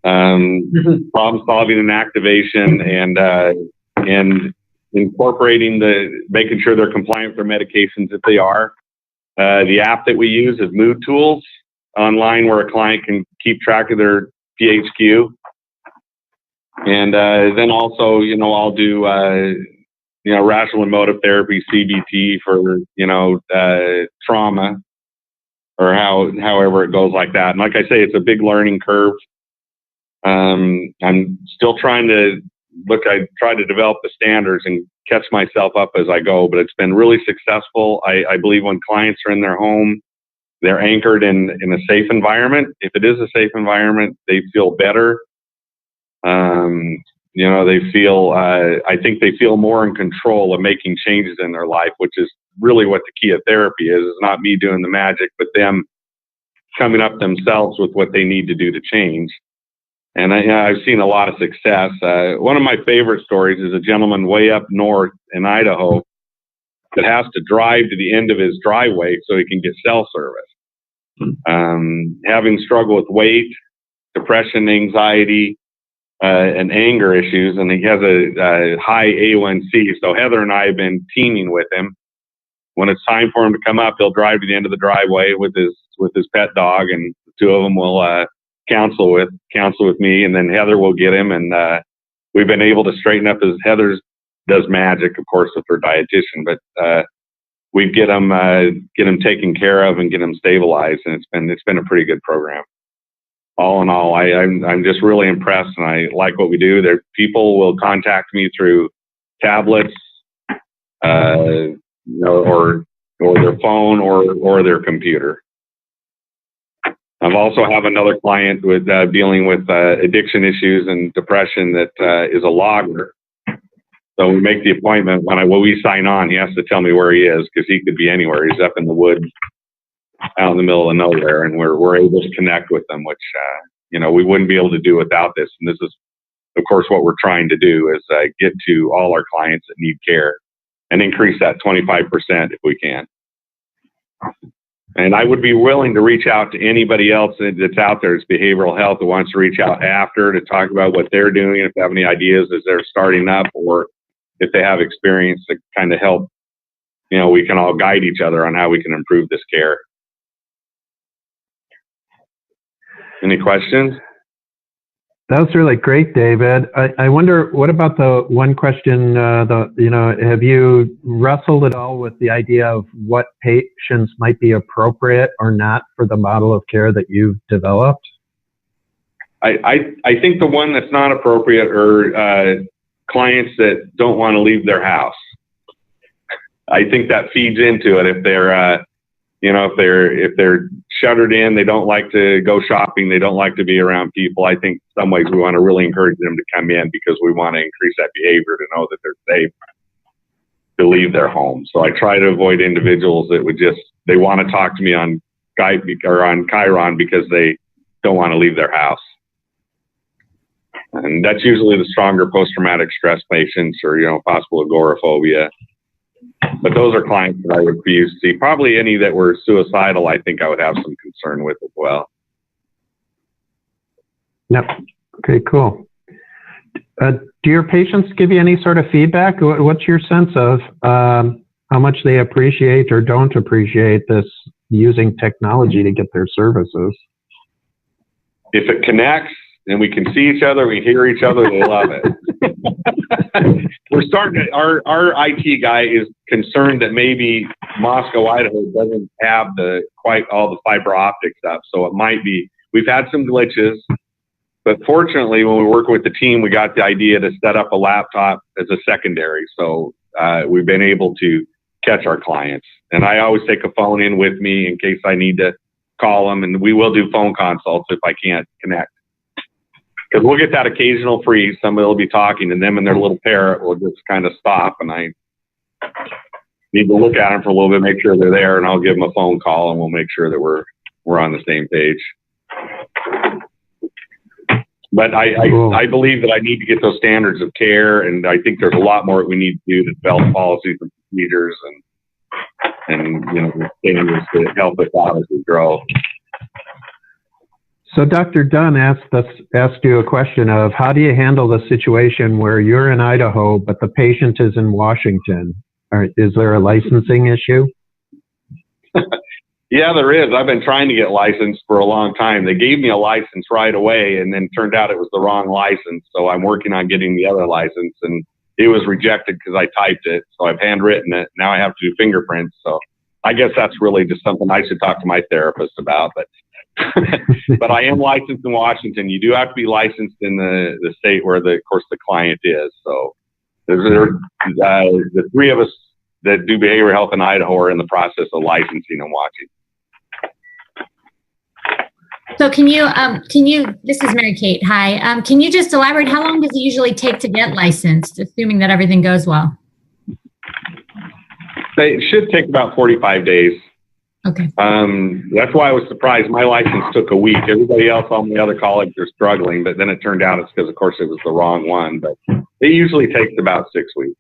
Problem solving and activation, and incorporating making sure they're compliant with their medications if they are. The app that we use is Mood Tools online, where a client can keep track of their PHQ. And then also, I'll do rational emotive therapy, CBT, for trauma, or however it goes like that. And like I say, it's a big learning curve. I'm still trying to I try to develop the standards and catch myself up as I go, but it's been really successful. I believe when clients are in their home, they're anchored in a safe environment. If it is a safe environment, they feel better. They feel, I think they feel more in control of making changes in their life, which is really what the key of therapy is. It's not me doing the magic, but them coming up themselves with what they need to do to change. And I've seen a lot of success. One of my favorite stories is a gentleman way up north in Idaho that has to drive to the end of his driveway so he can get cell service. Having struggled with weight, depression, anxiety, and anger issues, and he has a high A1C. So Heather and I have been teaming with him. When it's time for him to come up, he'll drive to the end of the driveway with his pet dog, and the two of them will counsel with me, and then Heather will get him, and we've been able to straighten up. As Heather does magic, of course, with her dietitian, but we get him taken care of and get him stabilized, and it's been a pretty good program. All in all, I'm just really impressed, and I like what we do. There, people will contact me through tablets, or their phone or their computer. I also have another client with dealing with addiction issues and depression that is a logger. So we make the appointment. When we sign on, he has to tell me where he is, because he could be anywhere. He's up in the woods, out in the middle of nowhere, and we're able to connect with them, which we wouldn't be able to do without this. And this is, of course, what we're trying to do is get to all our clients that need care and increase that 25% if we can. And I would be willing to reach out to anybody else that's out there, that's behavioral health, that wants to reach out after to talk about what they're doing, if they have any ideas as they're starting up, or if they have experience to kind of help. We can all guide each other on how we can improve this care. Any questions? That was really great, David. I wonder, what about the one question, have you wrestled at all with the idea of what patients might be appropriate or not for the model of care that you've developed? I think the one that's not appropriate are clients that don't want to leave their house. I think that feeds into it. If they're, if they're shuttered in, they don't like to go shopping, they don't like to be around people. I think in some ways we want to really encourage them to come in because we want to increase that behavior to know that they're safe to leave their home. So I try to avoid individuals that would they want to talk to me on Skype or on Chiron because they don't want to leave their house. And that's usually the stronger post-traumatic stress patients or, possible agoraphobia. But those are clients that I would refuse to see. Probably any that were suicidal, I think I would have some concern with as well. Yep. Okay, cool. Do your patients give you any sort of feedback? What's your sense of how much they appreciate or don't appreciate this using technology to get their services? If it connects and we can see each other, we hear each other, they love it. We're starting to, our IT guy is concerned that maybe Moscow, Idaho doesn't have quite all the fiber optic stuff. So it might be, we've had some glitches, but fortunately when we work with the team, we got the idea to set up a laptop as a secondary. So we've been able to catch our clients. And I always take a phone in with me in case I need to call them, and we will do phone consults if I can't connect. Because we'll get that occasional freeze. Somebody will be talking, and them and their little parrot will just kind of stop, and I need to look at them for a little bit, make sure they're there, and I'll give them a phone call, and we'll make sure that we're on the same page. But I believe that I need to get those standards of care, and I think there's a lot more that we need to do to develop policies and procedures and standards to help us out as we grow. So Dr. Dunn asked you a question of how do you handle the situation where you're in Idaho, but the patient is in Washington? Is there a licensing issue? Yeah, there is. I've been trying to get licensed for a long time. They gave me a license right away, and then turned out it was the wrong license. So I'm working on getting the other license, and it was rejected because I typed it. So I've handwritten it. Now I have to do fingerprints. So I guess that's really just something I should talk to my therapist about. But but I am licensed in Washington. You do have to be licensed in the state where, of course, the client is. So the three of us that do behavioral health in Idaho are in the process of licensing in Washington. So can you, this is Mary Kate, hi. Can you just elaborate, how long does it usually take to get licensed, assuming that everything goes well? It should take about 45 days. Okay. That's why I was surprised. My license took a week. Everybody else on the other college are struggling, but then it turned out it's because, of course, it was the wrong one. But it usually takes about 6 weeks.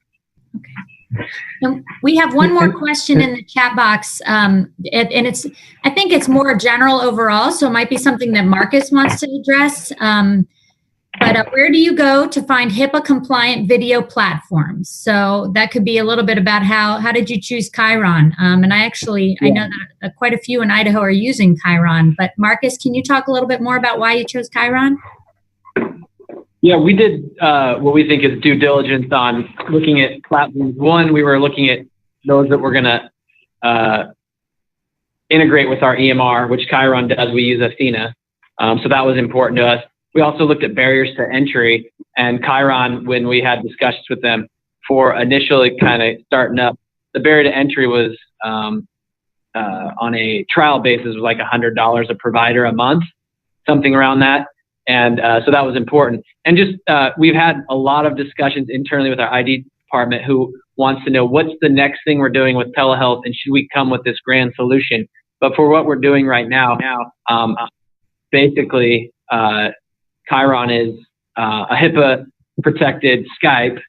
Okay. And we have one more question in the chat box, and I think it's more general overall, so it might be something that Marcus wants to address. But where do you go to find HIPAA-compliant video platforms? So that could be a little bit about how did you choose Chiron? And I know that quite a few in Idaho are using Chiron. But Marcus, can you talk a little bit more about why you chose Chiron? Yeah, we did what we think is due diligence on looking at platforms. One, we were looking at those that were going to integrate with our EMR, which Chiron does. We use Athena. So that was important to us. We also looked at barriers to entry, and Chiron, when we had discussions with them for initially kind of starting up, the barrier to entry was on a trial basis was like $100 a provider a month, something around that. And so that was important. And just we've had a lot of discussions internally with our ID department who wants to know what's the next thing we're doing with telehealth and should we come with this grand solution. But for what we're doing right now, basically, Chiron is a HIPAA protected Skype,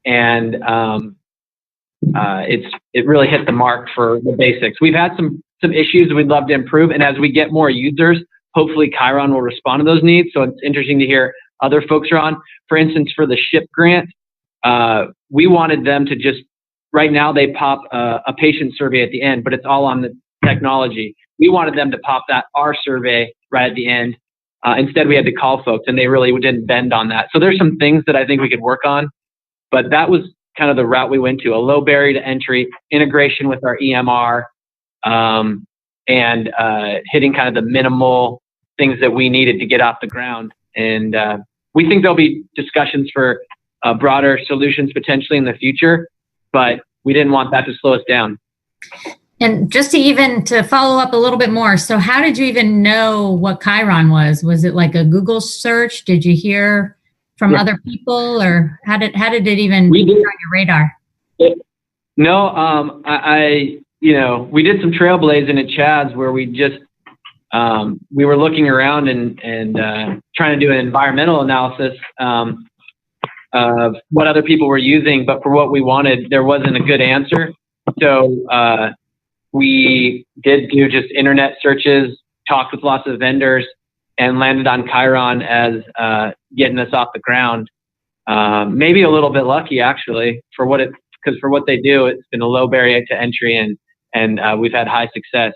and it really hit the mark for the basics. We've had some issues we'd love to improve, and as we get more users, hopefully Chiron will respond to those needs. So it's interesting to hear other folks are on. For instance, for the SHIP grant, we wanted them to just, right now they pop a patient survey at the end, but it's all on the technology. We wanted them to pop our survey right at the end. Instead, we had to call folks, and they really didn't bend on that. So there's some things that I think we could work on, but that was kind of the route we went to: a low barrier to entry, integration with our EMR, and hitting kind of the minimal things that we needed to get off the ground. And we think there'll be discussions for broader solutions potentially in the future, but we didn't want that to slow us down. And just to follow up a little bit more, so how did you even know what Chiron was? Was it like a Google search? Did you hear from other people, or how did it even get on your radar? No, we did some trailblazing at Chad's where we just we were looking around and trying to do an environmental analysis of what other people were using, but for what we wanted, there wasn't a good answer. So we did do just internet searches, talked with lots of vendors, and landed on Chiron as getting us off the ground. Maybe a little bit lucky, actually, because for what they do, it's been a low barrier to entry, and we've had high success.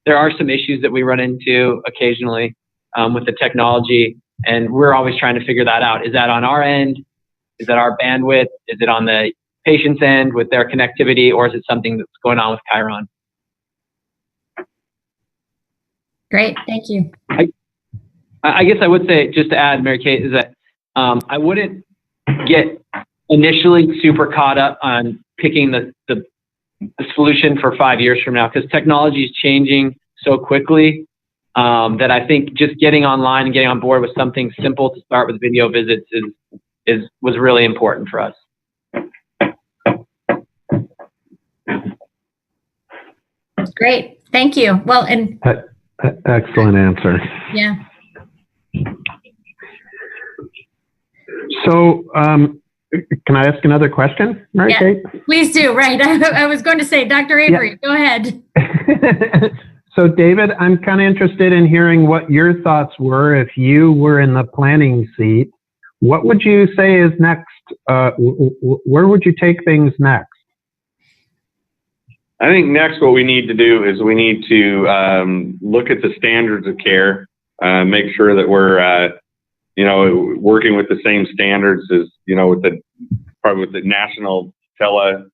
There are some issues that we run into occasionally with the technology, and we're always trying to figure that out. Is that on our end? Is that our bandwidth? Is it on the patient's end with their connectivity, or is it something that's going on with Chiron? Great, thank you. I guess I would say, just to add, Mary Kate, is that I wouldn't get initially super caught up on picking the solution for 5 years from now, because technology is changing so quickly that I think just getting online and getting on board with something simple to start with video visits was really important for us. Great, thank you. Well, and excellent answer. Yeah. So, can I ask another question, Mary Kate? Please do. Right. I was going to say, Dr. Avery, go ahead. So, David, I'm kind of interested in hearing what your thoughts were if you were in the planning seat. What would you say is next? Where would you take things next? I think next what we need to do is we need to look at the standards of care, make sure that we're working with the same standards as, with the National Telehealth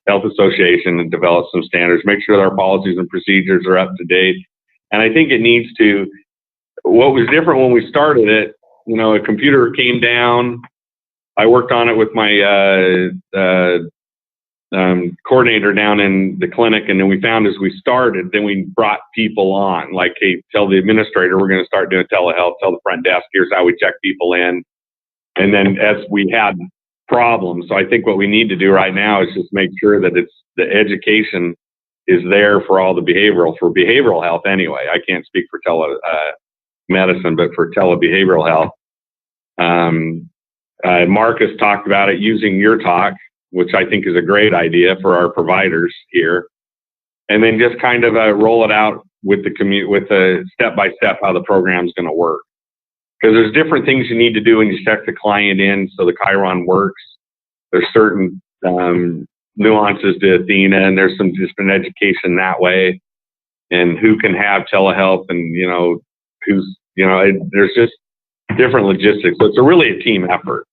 Association, and develop some standards, make sure that our policies and procedures are up to date. And I think it needs to, what was different when we started it, a computer came down. I worked on it with my coordinator down in the clinic, and then we found as we started, then we brought people on, like, hey, tell the administrator we're going to start doing telehealth, tell the front desk here's how we check people in. And then as we had problems, so I think what we need to do right now is just make sure that the education is there for all the behavioral health anyway. I can't speak for telemedicine, but for telebehavioral health. Marcus talked about it using your talk, which I think is a great idea for our providers here. And then just kind of roll it out with the step-by-step how the program's going to work. Because there's different things you need to do when you check the client in so the Chiron works. There's certain nuances to Athena, and there's some just an education that way. And who can have telehealth, and, there's just different logistics. So it's really a team effort.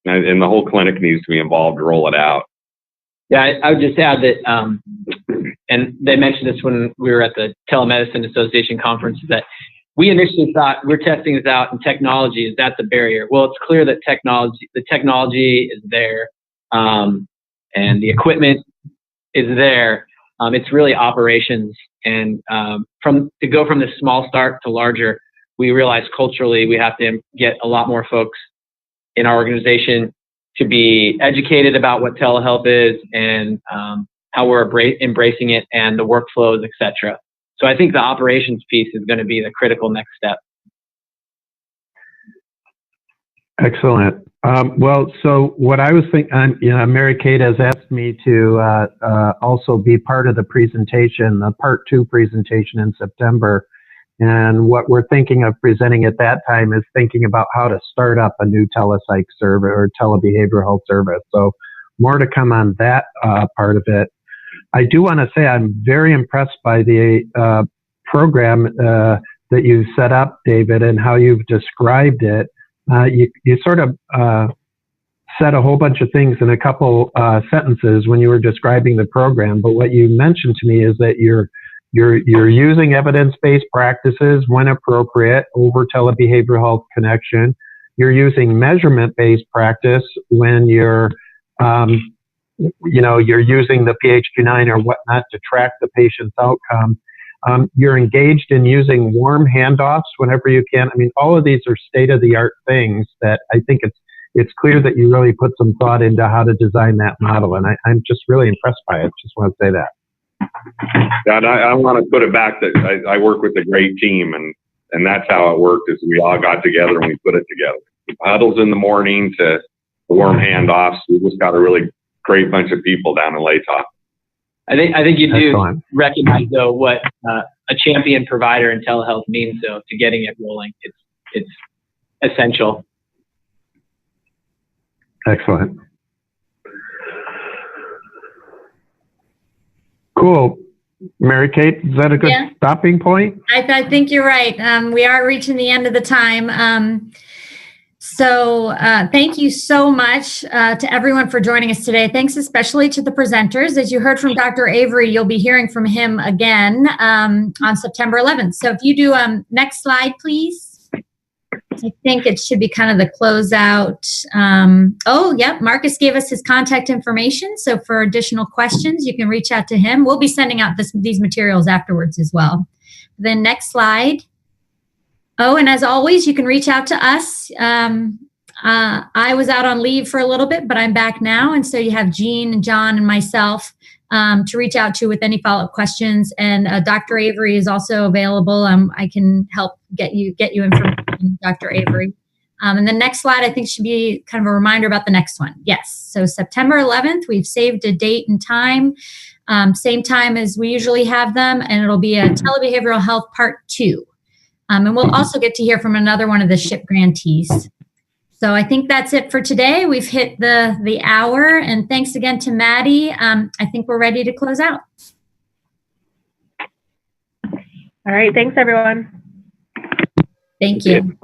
And the whole clinic needs to be involved to roll it out. Yeah, I would just add that, and they mentioned this when we were at the Telemedicine Association conference, that we initially thought we're testing this out and technology, is that the barrier? Well, it's clear that the technology is there, and the equipment is there. It's really operations, and to go from this small start to larger, we realized culturally we have to get a lot more folks in our organization to be educated about what telehealth is and how we're embracing it and the workflows, et cetera. So I think the operations piece is going to be the critical next step. Excellent. Well, so what I was thinking, Mary Kate has asked me to also be part of the presentation, the part 2 presentation in September. And what we're thinking of presenting at that time is thinking about how to start up a new telepsych service or telebehavioral health service. So more to come on that part of it. I do want to say I'm very impressed by the program that you set up, David, and how you've described it, you sort of said a whole bunch of things in a couple sentences when you were describing the program. But what you mentioned to me is that you're using evidence-based practices when appropriate over telebehavioral health connection. You're using measurement-based practice when you're using the PHQ-9 or whatnot to track the patient's outcome. You're engaged in using warm handoffs whenever you can. I mean, all of these are state-of-the-art things that I think it's clear that you really put some thought into how to design that model, and I'm just really impressed by it. Just want to say that. And I want to put it back that I work with a great team, and that's how it worked. Is we all got together and we put it together. Huddles in the morning to the warm handoffs. We just got a really great bunch of people down in Latah. I think you do Excellent. recognize though what a champion provider in telehealth means though to getting it rolling. It's essential. Excellent. Cool. Mary Kate, is that a good stopping point? I think you're right. We are reaching the end of the time. So thank you so much to everyone for joining us today. Thanks especially to the presenters. As you heard from Dr. Avery, you'll be hearing from him again on September 11th. So if you do next slide, please. I think it should be kind of the closeout. Marcus gave us his contact information. So for additional questions, you can reach out to him. We'll be sending out these materials afterwards as well. Then next slide. Oh, and as always, you can reach out to us. I was out on leave for a little bit, but I'm back now. And so you have Jean and John and myself to reach out to with any follow-up questions. And Dr. Avery is also available. I can help get you information, Dr. Avery. And the next slide, I think, should be kind of a reminder about the next one. Yes. So September 11th, we've saved a date and time, same time as we usually have them. And it'll be a telebehavioral health part 2. And we'll also get to hear from another one of the SHIP grantees. So I think that's it for today. We've hit the hour, and thanks again to Maddie. I think we're ready to close out. All right. Thanks, everyone. Thank you.